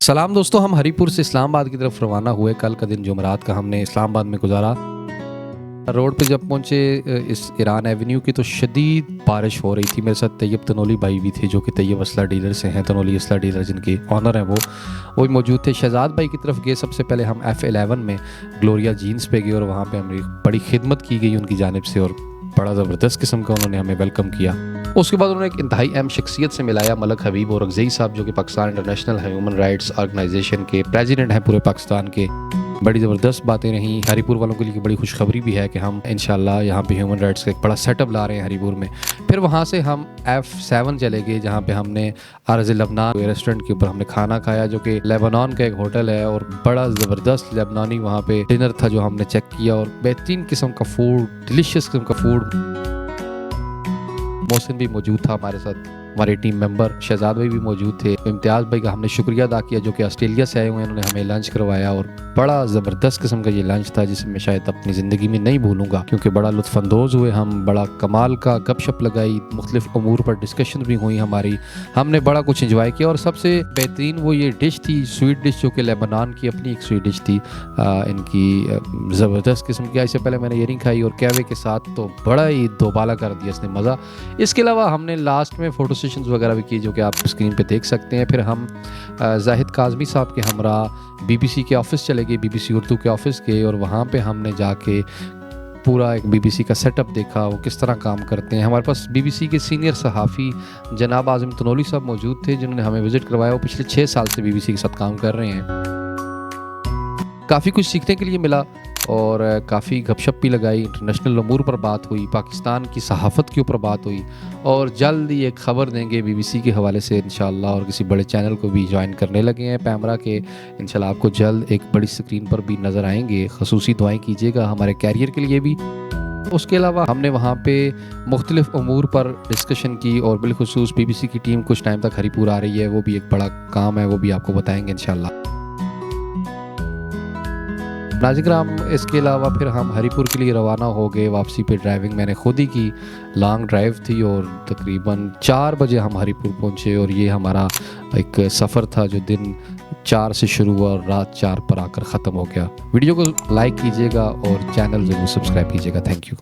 सलाम दोस्तों, हम हरीपुर से इस्लामाबाद की तरफ रवाना हुए। कल का दिन जुमेरात का हमने इस्लामाबाद में गुजारा। रोड पे जब पहुँचे इस ईरान एवेन्यू की तो शदीद बारिश हो रही थी। मेरे साथ तैयब तनोली भाई भी थे जो कि तैयब असला डीलर से हैं, तनोली असला डीलर जिनके ऑनर हैं वो भी मौजूद थे। शहजाद भाई की तरफ गए। सबसे पहले हम F11 में ग्लोरिया जीन्स पे गए और वहाँ पे हमें बड़ी खिदमत की गई उनकी जानिब से और बड़ा ज़बरदस्त किस्म का उन्होंने हमें वेलकम किया। उसके बाद उन्होंने एक इंतहाई अहम शख्सियत से मिलाया, मलक हबीब और रगज़ई साहब जो कि Pakistan international human rights organisation के प्रेसिडेंट हैं पूरे पाकिस्तान के। बड़ी ज़बरदस्त बातें रहीं। हरीपुर वालों के लिए बड़ी खुशखबरी भी है कि हम इंशाल्लाह यहाँ पे ह्यूमन राइट्स का एक बड़ा सेटअप ला रहे हैं हरीपुर में। फिर वहाँ से हम F7 चले गए जहाँ पे हमने अर्ज़ लबनान रेस्टोरेंट के ऊपर हमने खाना खाया जो कि लेबनान का एक होटल है और बड़ा ज़बरदस्त लेबनानी वहाँ पे डिनर था जो हमने चेक किया और बेहतरीन किस्म का फूड, डिलीशियस किस्म का फूड। मोहसिन भी मौजूद था हमारे साथ, हमारे टीम मेंबर शहजाद भाई भी मौजूद थे। इम्तियाज़ भाई का हमने शुक्रिया अदा किया जो कि ऑस्ट्रेलिया से आए हुए हैं, उन्होंने हमें लंच करवाया और बड़ा ज़बरदस्त किस्म का ये लंच था जिसे मैं शायद अपनी ज़िंदगी में नहीं भूलूंगा क्योंकि बड़ा लुत्फ़अंदोज़ हुए हम, बड़ा कमाल का गपशप लगाई, मुख्तलिफ अमूर पर डिस्कशन भी हुई हमारी, हमने बड़ा कुछ इंजॉय किया। और सबसे बेहतरीन वो ये डिश थी, स्वीट डिश जो कि लेबनान की अपनी एक स्वीट डिश थी इनकी ज़बरदस्त किस्म की। इससे पहले मैंने ये नहीं खाई और कहवे के साथ तो बड़ा ही दोबाला कर दिया इसने मज़ा। इसके अलावा हमने लास्ट में फ़ोटो सेशंस वगैरह भी की जो कि आप स्क्रीन पे देख सकते हैं। फिर हम जाहिद काज़मी साहब के हमरा BBC के ऑफ़िस चले गए, BBC उर्दू के ऑफ़िस गए और वहाँ पे हमने जाके पूरा एक BBC का सेटअप देखा, वो किस तरह काम करते हैं। हमारे पास BBC के सीनियर सहाफ़ी जनाब आज़म तनोली साहब मौजूद थे जिन्होंने हमें विज़िट करवाया। वो पिछले 6 साल से BBC के साथ काम कर रहे हैं। काफ़ी कुछ सीखने के लिए मिला और काफ़ी गपशप भी लगाई, इंटरनेशनल अमूर पर बात हुई, पाकिस्तान की सहाफ़त के ऊपर बात हुई और जल्द ही एक ख़बर देंगे BBC के हवाले से इंशाल्लाह और किसी बड़े चैनल को भी ज्वाइन करने लगे हैं पैमरा के। इंशाल्लाह आपको जल्द एक बड़ी स्क्रीन पर भी नज़र आएंगे। ख़ुसूसी दुआएं कीजिएगा हमारे कैरियर के लिए भी। उसके अलावा हमने वहाँ पे मुख्तलिफ अमूर पर डिस्कशन की और बिलखुसूस BBC की टीम कुछ टाइम तक हरीपुर आ रही है, वो भी एक बड़ा काम है, वो भी आपको बताएँगे इंशाल्लाह। नाज़िराम इसके अलावा फिर हम हरीपुर के लिए रवाना हो गए। वापसी पे ड्राइविंग मैंने खुद ही की, लॉन्ग ड्राइव थी और तकरीबन 4 बजे हम हरीपुर पहुंचे और ये हमारा एक सफ़र था जो दिन 4 से शुरू हुआ और रात 4 पर आकर ख़त्म हो गया। वीडियो को लाइक कीजिएगा और चैनल ज़रूर सब्सक्राइब कीजिएगा। Thank you.